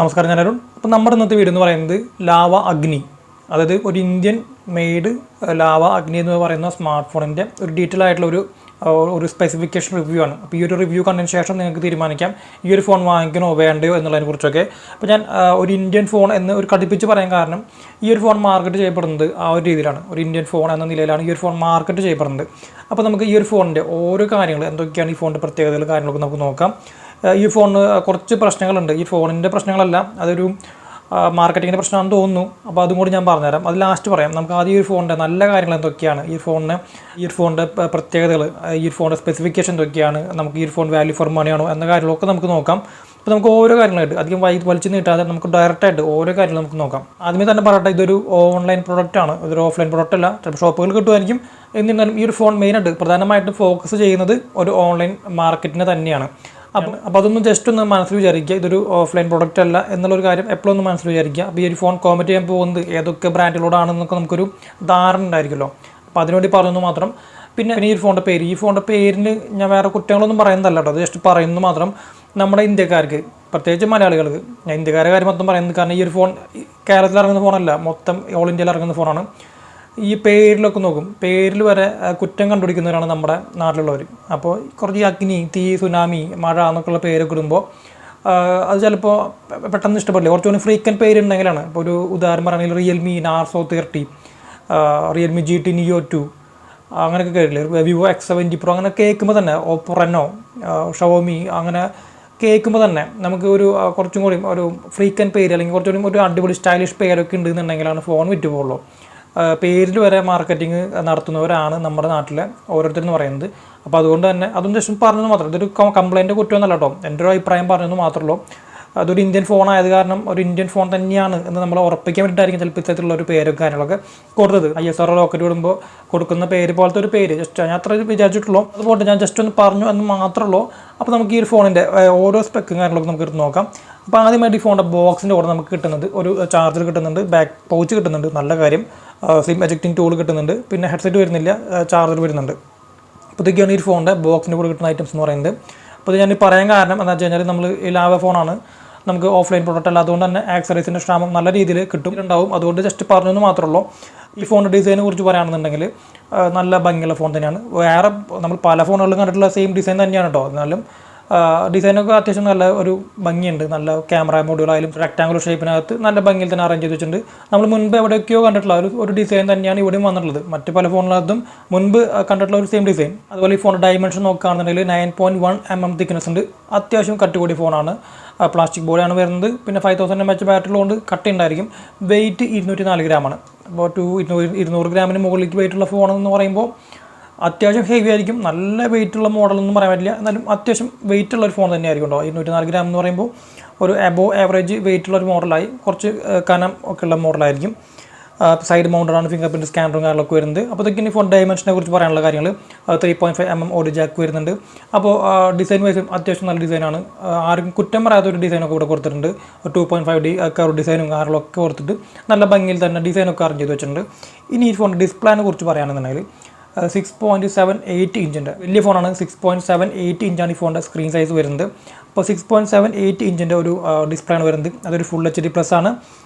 നമസ്കാരം, ഞാൻ അരുൺ. അപ്പോൾ നമ്മുടെ ഇന്നത്തെ വീഡിയോ എന്ന് പറയുന്നത് ലാവ അഗ്നി, അതായത് ഒരു ഇന്ത്യൻ മെയ്ഡ് ലാവ അഗ്നി എന്ന് പറയുന്ന സ്മാർട്ട് ഫോണിൻ്റെ ഒരു ഡീറ്റെയിൽ ആയിട്ടുള്ള ഒരു സ്പെസിഫിക്കേഷൻ റിവ്യൂ ആണ്. അപ്പോൾ ഈ ഒരു റിവ്യൂ കണ്ടതിന് ശേഷം നിങ്ങൾക്ക് തീരുമാനിക്കാം ഈ ഒരു ഫോൺ വാങ്ങിക്കണോ വേണ്ടയോ എന്നുള്ളതിനെക്കുറിച്ചൊക്കെ. അപ്പോൾ ഞാൻ ഒരു ഇന്ത്യൻ ഫോൺ എന്ന് ഒരു കടുപ്പിച്ച് പറയാൻ കാരണം ഈ ഒരു ഫോൺ മാർക്കറ്റ് ചെയ്യപ്പെടുന്നത് ആ ഒരു രീതിയിലാണ്. ഒരു ഇന്ത്യൻ ഫോൺ എന്ന നിലയിലാണ് ഈ ഒരു ഫോൺ മാർക്കറ്റ് ചെയ്യപ്പെടുന്നത്. അപ്പോൾ നമുക്ക് ഈ ഒരു ഫോണിൻ്റെ ഓരോ കാര്യങ്ങൾ എന്തൊക്കെയാണ് ഈ ഫോണിൻ്റെ പ്രത്യേകതകൾ കാര്യങ്ങളൊക്കെ നമുക്ക് നോക്കാം. ഈ ഫോണിന് കുറച്ച് പ്രശ്നങ്ങളുണ്ട്. ഈ ഫോണിൻ്റെ പ്രശ്നങ്ങളല്ല, അതൊരു മാർക്കറ്റിങ്ങിൻ്റെ പ്രശ്നമാണെന്ന് തോന്നുന്നു. അപ്പോൾ അതും കൂടി ഞാൻ പറഞ്ഞുതരാം. അത് ലാസ്റ്റ് പറയാം. നമുക്ക് ആദ്യം ഈ ഒരു ഫോണിൻ്റെ നല്ല കാര്യങ്ങൾ എന്തൊക്കെയാണ്, ഈ ഫോണിൻ്റെ പ്രത്യേകതകൾ, ഈ ഫോണിൻ്റെ സ്പെസിഫിക്കേഷൻ എന്തൊക്കെയാണ്, നമുക്ക് ഈ ഫോൺ വാല്യൂ ഫോർ മണിയാണോ എന്ന കാര്യങ്ങളൊക്കെ നമുക്ക് നോക്കാം. അപ്പോൾ നമുക്ക് ഓരോ കാര്യങ്ങളായിട്ട് അധികം വലിച്ചു നീട്ടാതെ നമുക്ക് ഡയറക്റ്റായിട്ട് ഓരോ കാര്യങ്ങൾ നമുക്ക് നോക്കാം. ആദ്യമേ തന്നെ പറയട്ടെ, ഇതൊരു ഓൺലൈൻ പ്രൊഡക്റ്റാണ്, ഇതൊരു ഓഫ്ലൈൻ പ്രൊഡക്റ്റ് അല്ല. ചിലപ്പോൾ ഷോപ്പുകൾ കിട്ടുമായിരിക്കും. എന്നിരുന്നാലും ഈ ഒരു ഫോൺ മെയിനായിട്ട് പ്രധാനമായിട്ടും ഫോക്കസ് ചെയ്യുന്നത് ഒരു ഓൺലൈൻ മാർക്കറ്റിനെ തന്നെയാണ്. അപ്പോൾ അതൊന്നും ജസ്റ്റ് ഒന്ന് മനസ്സിൽ വിചാരിക്കുക, ഇതൊരു ഓഫ്ലൈൻ പ്രൊഡക്റ്റ് അല്ല എന്നുള്ളൊരു കാര്യം എപ്പോഴും ഒന്ന് മനസ്സിൽ വിചാരിക്കുക. അപ്പോൾ ഈ ഒരു ഫോൺ കോമ്പറ്റ് ചെയ്യാൻ പോകുന്നത് ഏതൊക്കെ ബ്രാൻഡിലോടാണെന്നൊക്കെ നമുക്കൊരു ധാരണ ഉണ്ടായിരിക്കുമല്ലോ. അപ്പോൾ അതിനുവേണ്ടി പറഞ്ഞു മാത്രം. പിന്നെ ഈ ഫോണിൻ്റെ പേരിന് ഞാൻ വേറെ കുറ്റങ്ങളൊന്നും പറയുന്നതല്ല കേട്ടോ, അത് ജസ്റ്റ് പറയുന്നത് മാത്രം. നമ്മുടെ ഇന്ത്യക്കാർക്ക്, പ്രത്യേകിച്ച് മലയാളികൾക്ക്, ഞാൻ ഇന്ത്യക്കാരുടെ കാര്യം മൊത്തം പറയുന്നത് കാരണം ഈ ഒരു ഫോൺ കേരളത്തിൽ ഇറങ്ങുന്ന ഫോണല്ല, മൊത്തം ഓൾ ഇന്ത്യയിൽ ഇറങ്ങുന്ന ഫോണാണ്. ഈ പേരിലൊക്കെ നോക്കും, പേരിൽ വരെ കുറ്റം കണ്ടുപിടിക്കുന്നവരാണ് നമ്മുടെ നാട്ടിലുള്ളവർ. അപ്പോൾ കുറച്ച് അഗ്നി, തീ, സുനാമി, മഴ എന്നൊക്കെയുള്ള പേരൊക്കെ ഇടുമ്പോൾ അത് ചിലപ്പോൾ പെട്ടെന്ന് ഇഷ്ടപ്പെടില്ല. കുറച്ചുകൂടി ഫ്രീക്വൻറ്റ് പേരുണ്ടെങ്കിലാണ്. ഇപ്പോൾ ഒരു ഉദാഹരണം പറയുകയാണെങ്കിൽ Realme Narzo 30, Realme GT Neo 2 അങ്ങനെയൊക്കെ കേട്ടില്ലേ, വിവോ X70 Pro അങ്ങനെ കേൾക്കുമ്പോൾ തന്നെ, ഓപ്പോ റെനോ, ഷവോമി അങ്ങനെ കേൾക്കുമ്പോൾ തന്നെ നമുക്ക് ഒരു കുറച്ചും കൂടി ഒരു ഫ്രീക്വൻറ്റ് പേര് അല്ലെങ്കിൽ കുറച്ചുകൂടി ഒരു അടിപൊളി സ്റ്റൈലിഷ് പേരൊക്കെ ഉണ്ടെന്നുണ്ടെങ്കിലാണ് ഫോൺ വിറ്റ് പോകുള്ളൂ. പേരിൽ വരെ മാർക്കറ്റിംഗ് നടത്തുന്നവരാണ് നമ്മുടെ നാട്ടിലെ ഓരോരുത്തരെന്ന് പറയുന്നത്. അപ്പോൾ അതുകൊണ്ട് തന്നെ അതും ജസ്റ്റ് പറഞ്ഞത് മാത്രം, ഇതൊരു കംപ്ലൈൻറ്റ് കുറ്റമൊന്നുമല്ല കേട്ടോ, എൻ്റെ ഒരു അഭിപ്രായം പറഞ്ഞതെന്ന് മാത്രമല്ലോ. അതൊരു ഇന്ത്യൻ ഫോണായത് കാരണം ഒരു ഇന്ത്യൻ ഫോൺ തന്നെയാണ് എന്ന് നമ്മൾ ഉറപ്പിക്കാൻ വേണ്ടിയിട്ടായിരിക്കും ചിലപ്പോൾ ഇത്തരത്തിലുള്ള ഒരു പേരൊക്കെ കാര്യങ്ങളൊക്കെ കൊടുത്തത്. ISR ലോക്കറ്റ് വിടുമ്പോൾ കൊടുക്കുന്ന പേര് പോലത്തെ ഒരു പേര് ജസ്റ്റ് ഞാൻ അത്ര വിചാരിച്ചിട്ടുള്ളൂ. അതുപോലെ ഞാൻ ജസ്റ്റ് ഒന്ന് പറഞ്ഞു എന്ന് മാത്രമേ ഉള്ളൂ. അപ്പോൾ നമുക്ക് ഈ ഒരു ഫോണിൻ്റെ ഓരോ സ്പെക്കും കാര്യങ്ങളൊക്കെ നമുക്ക് എടുത്ത് നോക്കാം. അപ്പോൾ ആദ്യമായിട്ട് ഈ ഫോണിൻ്റെ ബോക്സിൻ്റെ കൂടെ നമുക്ക് കിട്ടുന്നത് ഒരു ചാർജർ കിട്ടുന്നുണ്ട്, ബാക്ക് പൗച്ച് കിട്ടുന്നുണ്ട്, നല്ല കാര്യം. സിം എജക്റ്റിംഗ് ടൂൾ കിട്ടുന്നുണ്ട്, പിന്നെ ഹെഡ്സെറ്റ് വരുന്നില്ല, ചാർജർ വരുന്നുണ്ട്. അപ്പോൾ ഇതൊക്കെയാണ് ഈ ഫോണിൻ്റെ ബോക്സിൻ്റെ കൂടെ കിട്ടുന്ന ഐറ്റംസ് എന്ന് പറയുന്നത്. അപ്പോൾ ഞാൻ പറയാൻ കാരണം എന്താ വെച്ച് കഴിഞ്ഞാൽ നമ്മൾ ഈ ലാവ ഫോണാണ്, നമുക്ക് ഓഫ്ലൈൻ പ്രൊഡക്റ്റ് അല്ല, അതുകൊണ്ട് തന്നെ ആക്സറീസിൻ്റെ ക്ഷാമം നല്ല രീതിയിൽ കിട്ടുന്നുണ്ടാവും. അതുകൊണ്ട് ജസ്റ്റ് പറഞ്ഞെന്ന് മാത്രമേ ഉള്ളൂ. ഈ ഫോണിൻ്റെ ഡിസൈനെ കുറിച്ച് പറയുകയാണെന്നുണ്ടെങ്കിൽ നല്ല ഭംഗിയുള്ള ഫോൺ തന്നെയാണ്. വേറെ നമ്മൾ പല ഫോണുകളിലും കണ്ടിട്ടുള്ള സെയിം ഡിസൈൻ തന്നെയാണ് കേട്ടോ. എന്നാലും ഡിസൈനൊക്കെ അത്യാവശ്യം നല്ല ഒരു ഭംഗിയുണ്ട്. നല്ല ക്യാമറ മോഡ്യൂളായാലും റെക്ടാങ്കുലർ ഷേപ്പിനകത്ത് നല്ല ഭംഗിയിൽ തന്നെ അറേഞ്ച് ചെയ്ത് വെച്ചിട്ടുണ്ട്. നമ്മൾ മുൻപ് എവിടെയൊക്കെയോ കണ്ടിട്ടുള്ള ഒരു ഡിസൈൻ തന്നെയാണ് ഇവിടെയും വന്നിട്ടുള്ളത്. മറ്റ് പല ഫോണിനകത്തും മുൻപ് കണ്ടിട്ടുള്ള ഒരു സെയിം ഡിസൈൻ. അതുപോലെ ഈ ഫോൺ ഡയമെൻഷൻ നോക്കുകയാണെന്നുണ്ടെങ്കിൽ 9.1 mm തിക്നെസ് ഉണ്ട്. അത്യാവശ്യം കട്ടികൂടിയ ഫോണാണ്. പ്ലാസ്റ്റിക് ബോഡിയാണ് വരുന്നത്. പിന്നെ 5000 mAh ബാറ്ററി കൊണ്ട് കട്ടി ഉണ്ടായിരിക്കും. വെയിറ്റ് 204 ഗ്രാമാണ്. അപ്പോൾ 200 ഗ്രാമിന് മുകളിലേക്ക് വെയിറ്റുള്ള ഫോണെന്ന് പറയുമ്പോൾ അത്യാവശ്യം ഹെവി ആയിരിക്കും. നല്ല വെയിറ്റുള്ള മോഡലൊന്നും പറയാൻ പറ്റില്ല, എന്നാലും അത്യാവശ്യം വെയിറ്റുള്ള ഒരു ഫോൺ തന്നെയായിരിക്കും കേട്ടോ. 204 ഗ്രാം എന്ന് പറയുമ്പോൾ ഒരു എബോവ് ആവറേജ് വെയിറ്റുള്ള ഒരു മോഡലായി, കുറച്ച് കനം ഒക്കെ ഉള്ള മോഡലായിരിക്കും. സൈഡ് മൗണ്ടഡാണ്, ഫിംഗർ പ്രിൻറ്റ് സ്കാനറും കാര്യങ്ങളൊക്കെ വരുന്നത്. അപ്പോൾ ഇതൊക്കെ ഇനി ഫോൺ ഡയമെൻഷനെ കുറിച്ച് പറയാനുള്ള കാര്യങ്ങൾ. 3.5 mm ഓഡിയോ ജാക്ക് വരുന്നുണ്ട്. അപ്പോൾ ഡിസൈൻ വൈസും അത്യാവശ്യം നല്ല ഡിസൈനാണ്. ആർക്കും കുറ്റം പറയാത്ത ഒരു ഡിസൈനൊക്കെ ഇവിടെ കൊടുത്തിട്ടുണ്ട്. 2.5D കർവ് ഡിസൈനും കാര്യങ്ങളൊക്കെ കൊടുത്തിട്ട് നല്ല ഭംഗിയിൽ തന്നെ ഡിസൈനൊക്കെ അറേഞ്ച് ചെയ്ത് വെച്ചിട്ടുണ്ട്. ഇനി ഈ ഫോൺ ഡിസ്പ്ലേനെ കുറിച്ച് പറയുകയാണെന്നുണ്ടെങ്കിൽ 6.78 ഇഞ്ചിൻ്റെ വലിയ ഫോണാണ്. 6.78 ഇഞ്ചാണ് ഈ ഫോണിൻ്റെ സ്ക്രീൻ സൈസ് വരുന്നത്. അപ്പോൾ 6.78 ഇഞ്ചിൻ്റെ ഒരു ഡിസ്പ്ലേ ആണ് വരുന്നത്. അതൊരു ഫുൾ HD+ ആണ്.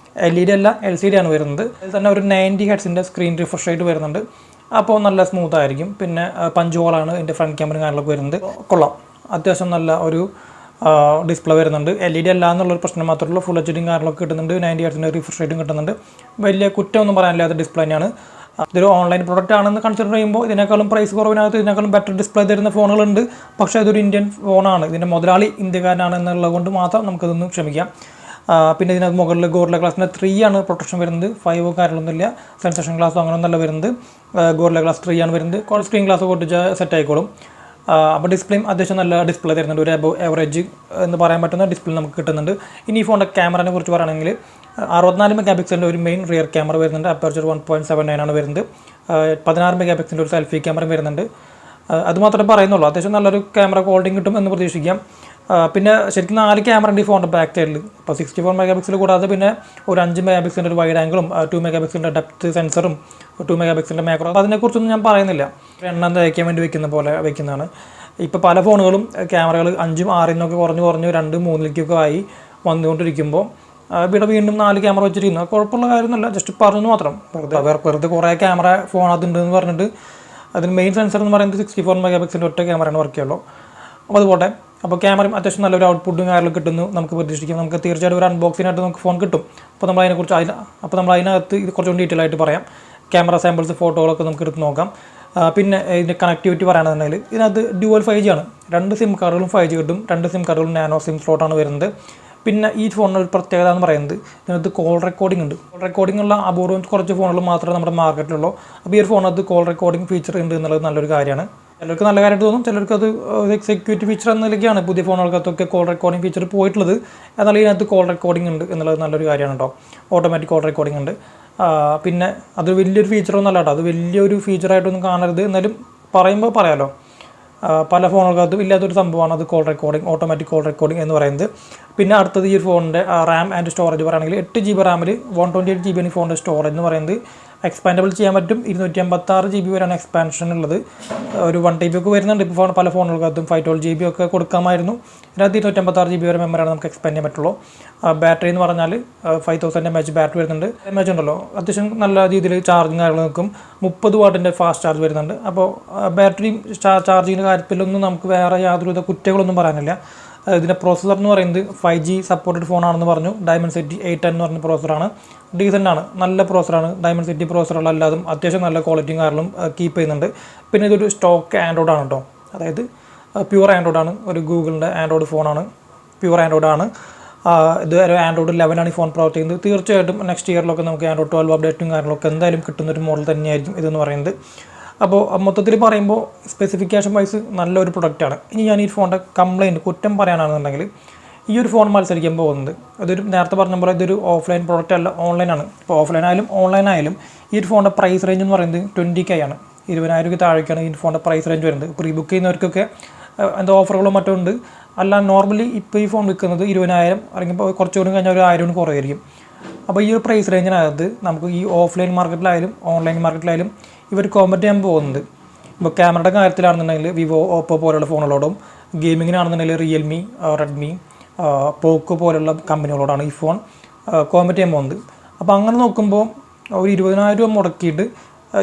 LED അല്ല, LCD ആണ് വരുന്നത്. അതിൽ തന്നെ ഒരു 90 ഹെർട്സിൻ്റെ സ്ക്രീൻ റിഫ്രഷ് റേറ്റ് വരുന്നുണ്ട്. അപ്പോൾ നല്ല സ്മൂത്ത് ആയിരിക്കും. പിന്നെ പഞ്ച് ഹോളാണ് ഇതിൻ്റെ ഫ്രണ്ട് ക്യാമറയും കാര്യങ്ങളൊക്കെ വരുന്നത്. കൊള്ളാം, അത്യാവശ്യം നല്ല ഒരു ഡിസ്പ്ലേ വരുന്നുണ്ട്. LED അല്ല എന്നുള്ളൊരു പ്രശ്നം മാത്രമേ ഉള്ളൂ. ഫുൾ HDയും കാര്യങ്ങളൊക്കെ കിട്ടുന്നുണ്ട്. 90 ഹെർട്സിൻ്റെ റിഫ്രഷ് റേറ്റും കിട്ടുന്നുണ്ട്. വലിയ കുറ്റമൊന്നും പറയാനില്ലാത്ത ഡിസ്പ്ലേ തന്നെയാണ്. ഇതൊരു ഓൺലൈൻ പ്രൊഡക്റ്റ് ആണെന്ന് കൺസിഡർ ചെയ്യുമ്പോൾ ഇതിനേക്കാളും പ്രൈസ് കുറവിനകത്ത് ഇതിനേക്കാളും ബെറ്റർ ഡിസ്പ്ലേ തരുന്ന ഫോണുകളുണ്ട്. പക്ഷേ ഇതൊരു ഇന്ത്യൻ ഫോണാണ്, ഇതിൻ്റെ മുതലാളി ഇന്ത്യക്കാരനാണ് എന്നുള്ളത് കൊണ്ട് മാത്രം നമുക്കതൊന്നും ക്ഷമിക്കാം. പിന്നെ ഇതിനകത്ത് മുകളിൽ ഗോറില്ല ഗ്ലാസിൻ്റെ 3 ആണ് പ്രൊട്ടക്ഷൻ വരുന്നത്. 5 കാര്യങ്ങളൊന്നുമില്ല. സെൻസേഷൻ ഗ്ലാസ്സോ അങ്ങനെയൊന്നല്ല വരുന്നത്. ഗോറില്ല ഗ്ലാസ് 3 ആണ് വരുന്നത്. കോൾ സ്ക്രീൻ ഗ്ലാസ് പൊട്ടിച്ച് സെറ്റ് ആയിക്കോളും. അപ്പോൾ ഡിസ്പ്ലേയും അത്യാവശ്യം നല്ല ഡിസ്പ്ലേ തരുന്നുണ്ട്. ഒരു എബോവ് ആവറേജ് എന്ന് പറയാൻ പറ്റുന്ന ഡിസ്പ്ലേ നമുക്ക് കിട്ടുന്നുണ്ട്. ഇനി ഈ ഫോണിൻ്റെ ക്യാമറയെ കുറിച്ച് പറയുകയാണെങ്കിൽ 64 മെഗാപിക്സലിൻ്റെ ഒരു മെയിൻ റിയർ ക്യാമറ വരുന്നുണ്ട്. അപ്പർച്ചർ 1.79 ആണ് വരുന്നത്. 16 മെഗാപിക്സലിൻ്റെ ഒരു സെൽഫി ക്യാമറ വരുന്നുണ്ട്. അതുമാത്രമേ പറയുന്നുള്ളൂ. അത്യാവശ്യം നല്ലൊരു ക്യാമറ ക്വാളിറ്റി കിട്ടും എന്ന് പ്രതീക്ഷിക്കാം. പിന്നെ ശരിക്കും 4 ക്യാമറ ഉണ്ട് ഈ ഫോണിൻ്റെ ബാക്ക് സൈഡിൽ. ഇപ്പോൾ 64 മെഗാപിക്സൽ കൂടാതെ പിന്നെ ഒരു 5 മെഗാപിക്സലിൻ്റെ ഒരു വൈഡ് ആംഗിളും 2 മെഗാപിക്സലിൻ്റെ ഡെപ്ത് സെൻസറും 2 മെഗാപിക്സലിൻ്റെ മാക്രോ. അപ്പോൾ അതിനെക്കുറിച്ചൊന്നും ഞാൻ പറയുന്നില്ല. എണ്ണം തയ്ക്കാൻ വേണ്ടി വെക്കുന്ന പോലെ വെക്കുന്നതാണ്. ഇപ്പോൾ പല ഫോണുകളും ക്യാമറകൾ 5ഉം 6 കുറഞ്ഞ് 2, 3 ആയി വന്നുകൊണ്ടിരിക്കുമ്പോൾ ഇവിടെ വീണ്ടും 4 ക്യാമറ വെച്ചിരിക്കുന്നു. കുഴപ്പമുള്ള കാര്യമൊന്നുമില്ല, ജസ്റ്റ് പറഞ്ഞു മാത്രം. വെറുതെ കുറേ ക്യാമറ ഫോണകത്തുണ്ടെന്ന് പറഞ്ഞിട്ട് അതിന് മെയിൻ സെൻസർ എന്ന് പറയുന്നത് 64 മെഗാ പിക്സലിൻ്റെ ഒറ്റ ക്യാമറയാണ് വർക്ക് ചെയ്യുള്ളൂ. അപ്പോൾ അതുപോട്ടെ. അപ്പോൾ ക്യാമറയും അത്യാവശ്യം നല്ലൊരു ഔട്ട്പുട്ടും കാര്യങ്ങളും കിട്ടുന്നു നമുക്ക് പ്രതീക്ഷിക്കാം. നമുക്ക് തീർച്ചയായിട്ടും ഒരു അൺബോക്സിനായിട്ട് നമുക്ക് ഫോൺ കിട്ടും. അപ്പോൾ നമ്മൾ അതിനകത്ത് ഇത് കുറച്ചുകൂടി ഡീറ്റെയിൽ ആയിട്ട് പറയാം. ക്യാമറ സാമ്പിൾസ് ഫോട്ടോകളൊക്കെ നമുക്ക് എടുത്ത് നോക്കാം. പിന്നെ ഇതിൻ്റെ കണക്ടിവിറ്റി പറയുകയാണെന്നുണ്ടെങ്കിൽ ഇതിനകത്ത് ഡ്യുവൽ 5G ആണ്. 2 സിം കാർഡുകളും 5G കിട്ടും. 2 സിം കാർഡുകളും നാനോ സിം സ്ലോട്ടാണ് വരുന്നത്. പിന്നെ ഈ ഫോണിന് ഒരു പ്രത്യേകത എന്ന് പറയുന്നത് ഇതിനകത്ത് കോൾ റെക്കോർഡിംഗ് ഉണ്ട്. കോൾ റെക്കോർഡിംഗ് ഉള്ള അപൂർവം കുറച്ച് ഫോണുകൾ മാത്രമേ നമ്മുടെ മാർക്കറ്റിലുള്ളൂ. അപ്പോൾ ഈ ഒരു ഫോണിനകത്ത് കോൾ റെക്കോർഡിംഗ് ഫീച്ചർ ഉണ്ട് എന്നുള്ളത് നല്ലൊരു കാര്യമാണ്. ചിലർക്ക് നല്ല കാര്യമായിട്ട് തോന്നും, ചിലർക്ക് അത് സെക്യൂരിറ്റി ഫീച്ചർ എന്ന നിലയ്ക്കാണ് പുതിയ ഫോണുകൾക്കകത്തൊക്കെ കോൾ റെക്കോർഡിംഗ് ഫീച്ചർ പോയിട്ടുള്ളത്. എന്നാൽ ഇതിനകത്ത് കോൾ റെക്കോർഡിംഗ് ഉണ്ട് എന്നുള്ളത് നല്ലൊരു കാര്യമാണ് കേട്ടോ. ഓട്ടോമാറ്റിക് കോൾ റെക്കോർഡിംഗ് ഉണ്ട്. പിന്നെ അത് വലിയൊരു ഫീച്ചറൊന്നും അല്ല കേട്ടോ, അത് വലിയൊരു ഫീച്ചറായിട്ടൊന്നും കാണരുത്. എന്നാലും പറയുമ്പോൾ പറയാമല്ലോ, പല ഫോണുകൾക്കകത്തും ഇല്ലാത്തൊരു സംഭവമാണ് അത് call recording, automatic call recording എന്ന് പറയുന്നത്. പിന്നെ അടുത്തത് ഈ ഫോണിൻ്റെ റാം ആൻഡ് സ്റ്റോറേജ് പറയുകയാണെങ്കിൽ 8 GB റാമിൽ 128 GB ആണ് ഈ ഫോണിൻ്റെ സ്റ്റോറേജ് എന്ന് പറയുന്നത്. എക്സ്പാൻഡബിൾ ചെയ്യാൻ പറ്റും. 256 GB വരെയാണ് എക്സ്പാൻഷൻ ഉള്ളത്. ഒരു 1 TB ഒക്കെ വരുന്നുണ്ട് ഇപ്പോൾ പല ഫോണുകൾക്കകത്തും. 512 GB ഒക്കെ കൊടുക്കാമായിരുന്നു. ഇതിനകത്ത് 256 GB വരെ മെമ്മറിയാണ് നമുക്ക് എക്സ്പാൻഡ് ചെയ്യാൻ പറ്റുള്ളൂ. ബാറ്ററി എന്ന് പറഞ്ഞാൽ 5000 mAh ബാറ്ററി വരുന്നുണ്ട്. mAh ഉണ്ടല്ലോ, അത്യാവശ്യം നല്ല രീതിയിൽ ചാർജിങ് കാര്യങ്ങൾ നിൽക്കും. 30 വാട്ടിൻ്റെ ഫാസ്റ്റ് ചാർജ് വരുന്നുണ്ട്. അപ്പോൾ ബാറ്ററിയും ചാർജിങ്ങിൻ്റെ കാര്യത്തിലൊന്നും നമുക്ക് വേറെ യാതൊരുവിധ കുറ്റങ്ങളൊന്നും പറയാനില്ല. ഇതിൻ്റെ പ്രോസസ്സർ എന്ന് പറയുന്നത് 5G സപ്പോർട്ടഡ് ഫോണാണെന്ന് പറഞ്ഞു. Dimensity 810 എന്ന് പറഞ്ഞ പ്രോസസ്സറാണ്. ഡീസൻ്റ് ആണ്, നല്ല പ്രോസസ്സറാണ്. Dimensity പ്രോസസ്സറുകളല്ലാതും അത്യാവശ്യം നല്ല ക്വാളിറ്റിയും കാര്യങ്ങളും കീപ്പ് ചെയ്യുന്നുണ്ട്. പിന്നെ ഇതൊരു സ്റ്റോക്ക് ആൻഡ്രോയിഡ് ആണ് കേട്ടോ, അതായത് പ്യുവർ ആൻഡ്രോയിഡ് ആണ്. ഒരു ഗൂഗിളിൻ്റെ ആൻഡ്രോയിഡ് ഫോണാണ്, പ്യുവർ ആൻഡ്രോയിഡ് ആണ്. ഇത് ഒരു ആൻഡ്രോയിഡ് 11 ആണ് ഈ ഫോൺ പ്രൊവൈഡ് ചെയ്യുന്നത്. തീർച്ചയായിട്ടും നെക്സ്റ്റ് ഇയറിലൊക്കെ നമുക്ക് ആൻഡ്രോയിഡ് 12 അപ്ഡേറ്റും കാര്യങ്ങളൊക്കെ എന്തായാലും കിട്ടുന്നൊരു മോഡൽ തന്നെയായിരിക്കും ഇതെന്ന് പറയുന്നത്. അപ്പോൾ മൊത്തത്തിൽ പറയുമ്പോൾ സ്പെസിഫിക്കേഷൻ വൈസ് നല്ലൊരു പ്രൊഡക്റ്റാണ്. ഇനി ഞാൻ ഈ ഫോണിൻ്റെ കംപ്ലയിൻറ്റ് കുറ്റം പറയാനാണെന്നുണ്ടെങ്കിൽ ഈ ഒരു ഫോൺ മത്സരിക്കാൻ പോകുന്നത് അതൊരു നേരത്തെ പറഞ്ഞ പോലെ ഇതൊരു ഓഫ്ലൈൻ പ്രോഡക്റ്റ് അല്ല, ഓൺലൈനാണ്. ഇപ്പോൾ ഓഫ്ലൈൻ ആയാലും ഓൺലൈൻ ആയാലും ഈ ഒരു ഫോണിൻ്റെ പ്രൈസ് റേഞ്ച് എന്ന് പറയുന്നത് 20K ആണ്. 20,000 താഴേക്കാണ് ഈ ഫോണിൻ്റെ പ്രൈസ് റേഞ്ച് വരുന്നത്. പ്രീ ബുക്ക് ചെയ്യുന്നവർക്കൊക്കെ എന്താ ഓഫറുകളോ മറ്റോ ഉണ്ട്. അല്ല നോർമലി ഇപ്പോൾ ഈ ഫോൺ വിൽക്കുന്നത് 20,000 അല്ലെങ്കിൽ കുറച്ചുകൂടി കഴിഞ്ഞാൽ ഒരു 1000 കുറവായിരിക്കും. അപ്പോൾ ഈ ഒരു പ്രൈസ് റേഞ്ചിനകത്ത് നമുക്ക് ഈ ഓഫ്ലൈൻ മാർക്കറ്റിലായാലും ഓൺലൈൻ മാർക്കറ്റിലായാലും ഇവർ കോമ്പറ്റ് ചെയ്യാൻ പോകുന്നത്. ഇപ്പോൾ ക്യാമറയുടെ കാര്യത്തിലാണെന്നുണ്ടെങ്കിൽ വിവോ, ഓപ്പോ പോലുള്ള ഫോണുകളോടും, ഗെയിമിങ്ങിനാണെന്നുണ്ടെങ്കിൽ റിയൽമി, റെഡ്മി, പോക്കോ പോലുള്ള കമ്പനികളോടാണ് ഈ ഫോൺ കോമ്പറ്റ് ചെയ്യാൻ പോകുന്നത്. അപ്പോൾ അങ്ങനെ നോക്കുമ്പോൾ ഒരു 20,000 രൂപ മുടക്കിയിട്ട്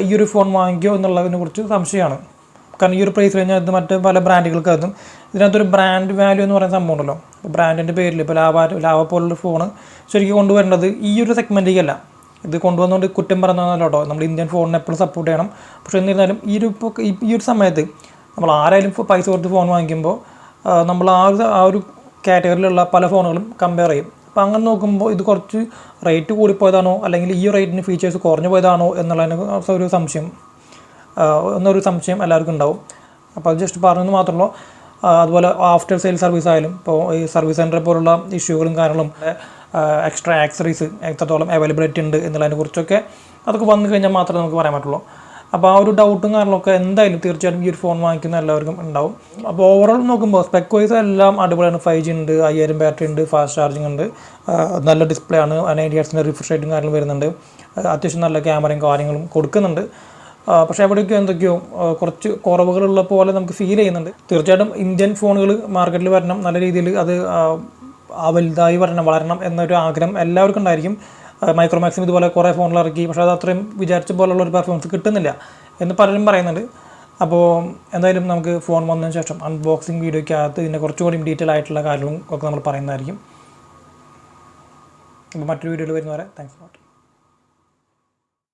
ഈ ഒരു ഫോൺ വാങ്ങിക്കുമോ എന്നുള്ളതിനെ കുറിച്ച് സംശയമാണ്. കാരണം ഈ ഒരു പ്രൈസ് റേഞ്ചിനകത്ത് മറ്റ് പല ബ്രാൻഡുകൾക്കകത്തും ഇതിനകത്തൊരു ബ്രാൻഡ് വാല്യൂ എന്ന് പറയുന്ന സംഭവം ഉണ്ടല്ലോ. ബ്രാൻഡിൻ്റെ പേരിൽ ഇപ്പോൾ ലാവ പോലുള്ള ഫോണ് ശരിക്കും കൊണ്ടുവരേണ്ടത് ഈ ഒരു സെഗ്മെൻറ്റിലേക്കല്ല. ഇത് കൊണ്ടുവന്നുകൊണ്ട് കുറ്റം പറയുന്നതല്ല കേട്ടോ. നമ്മൾ ഇന്ത്യൻ ഫോണിനെ എപ്പോഴും സപ്പോർട്ട് ചെയ്യണം. പക്ഷേ എന്നിരുന്നാലും ഈ ഒരു സമയത്ത് നമ്മൾ ആരായാലും പൈസ കൊടുത്ത് ഫോൺ വാങ്ങിക്കുമ്പോൾ നമ്മൾ ആ ഒരു കാറ്റഗറിയിലുള്ള പല ഫോണുകളും കമ്പയർ ചെയ്യും. അപ്പോൾ അങ്ങനെ നോക്കുമ്പോൾ ഇത് കുറച്ച് റേറ്റ് കൂടിപ്പോയതാണോ അല്ലെങ്കിൽ ഈ റേറ്റിന് ഫീച്ചേഴ്സ് കുറഞ്ഞു പോയതാണോ എന്നുള്ളതിന് എന്നൊരു സംശയം എല്ലാവർക്കും ഉണ്ടാവും. അപ്പോൾ അത് ജസ്റ്റ് പറഞ്ഞെന്ന് മാത്രമല്ലോ. അതുപോലെ ആഫ്റ്റർ സെയിൽ സർവീസ് ആയാലും ഇപ്പോൾ ഈ സർവീസ് സെൻറ്റർ പോലുള്ള ഇഷ്യൂകളും കാര്യങ്ങളും എക്സ്ട്രാ ആക്സറീസ് എത്രത്തോളം അവൈലബിലിറ്റി ഉണ്ട് എന്നുള്ളതിനെ കുറിച്ചൊക്കെ അതൊക്കെ വന്നു കഴിഞ്ഞാൽ മാത്രമേ നമുക്ക് പറയാൻ പറ്റുള്ളൂ. അപ്പോൾ ആ ഒരു ഡൗട്ടും കാര്യങ്ങളൊക്കെ എന്തായാലും തീർച്ചയായിട്ടും ഈ ഒരു ഫോൺ വാങ്ങിക്കുന്ന എല്ലാവർക്കും ഉണ്ടാവും. അപ്പോൾ ഓവറോൾ നോക്കുമ്പോൾ സ്പെക് വൈസ് എല്ലാം അടിപൊളിയാണ്. 5G ഉണ്ട്, 5000 ബാറ്ററി ഉണ്ട്, ഫാസ്റ്റ് ചാർജിങ് ഉണ്ട്, നല്ല ഡിസ്പ്ലേ ആണ്, 90 ഹെർട്സിൻ്റെ റിഫ്രഷ് റേറ്റും കാര്യങ്ങളും വരുന്നുണ്ട്, അത്യാവശ്യം നല്ല ക്യാമറയും കാര്യങ്ങളും കൊടുക്കുന്നുണ്ട്. പക്ഷേ എവിടെയൊക്കെയോ എന്തൊക്കെയോ കുറച്ച് കുറവുകളുള്ള പോലെ നമുക്ക് ഫീൽ ചെയ്യുന്നുണ്ട്. തീർച്ചയായിട്ടും ഇന്ത്യൻ ഫോണുകൾ മാർക്കറ്റിൽ വരണം, നല്ല രീതിയിൽ അത് വലുതായി വളരണം എന്നൊരു ആഗ്രഹം എല്ലാവർക്കും ഉണ്ടായിരിക്കും. മൈക്രോമാക്സിം ഇതുപോലെ കുറേ ഫോണുകൾ ഇറക്കി, പക്ഷേ അത് അത്രയും വിചാരിച്ച പോലുള്ള ഒരു പെർഫോമൻസ് കിട്ടുന്നില്ല എന്ന് പലരും പറയുന്നുണ്ട്. അപ്പോൾ എന്തായാലും നമുക്ക് ഫോൺ വന്നതിന് ശേഷം അൺബോക്സിങ് വീഡിയോയ്ക്കകത്ത് ഇതിൻ്റെ കുറച്ചുകൂടി ഡീറ്റെയിൽ ആയിട്ടുള്ള കാര്യങ്ങളും ഒക്കെ നമ്മൾ പറയുന്നതായിരിക്കും. അപ്പോൾ മറ്റൊരു വീഡിയോയിൽ വരുന്നവരെ താങ്ക്സ് ഫോർ വാച്ചിങ്.